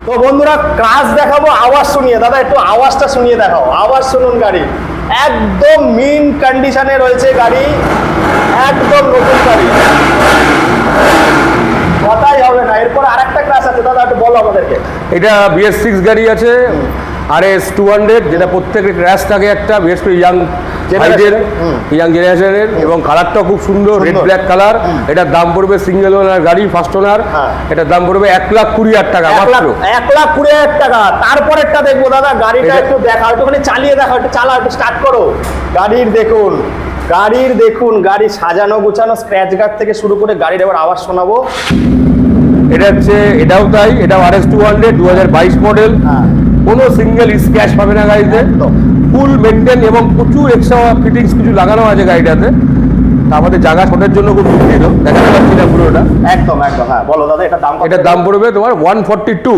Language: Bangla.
তো বন্ধুরা ক্রাশ দেখাবো, আওয়াজ শুনিয়ে, দাদা একটু আওয়াজটা শুনিয়ে দেখাও, আওয়াজ শুনুন। গাড়ি একদম মিন কন্ডিশনে রয়েছে, গাড়ি একদম নতুন গাড়ি, কথাই হবে না। এরপর আরেকটা ক্রাশ আছে দাদা, একটু বলো আমাদেরকে। এটা BS6 গাড়ি আছে, RS 200, যেটা প্রত্যেকের ক্র্যাশ থাকে একটা, বিশেষ করে ইয়াং জেনারেশনের, এবং কালারটা খুব সুন্দর, রেড ব্ল্যাক কালার। এটার দাম পড়বে সিঙ্গেল ওনার গাড়ি, ফার্স্ট ওনার, এটার দাম পড়বে 1,20,000 টাকা মাত্র। 1,20,000 টাকা। তারপরেরটা দেখবো দাদা, গাড়িটা একটু দেখাও, একটুখানি চালিয়ে দেখাও, একটু চালাও, একটু স্টার্ট করো। গাড়ির দেখুন, গাড়ি সাজানো গুছানো, স্ক্র্যাচ গার্ড থেকে শুরু করে গাড়ির এবার আওয়াজ শোনাবো। এটা হচ্ছে, এটাও তাই, এটাও RS 200 2022 মডেল। কোনো সিঙ্গেল স্ক্র্যাচ পাবে না গাড়িতে, ফুল মেনটেন, এবং প্রচুর এক্সট্রা ফিটিংস কিছু লাগানো আছে গাড়িটাতে। তা আমাদের জায়গা ছোটের জন্য খুব সুবিধা, দেখাতে পাচ্ছি না পুরোটা। একদম হ্যাঁ, বলো দাদা, এটার দাম পড়বে তোমার 142।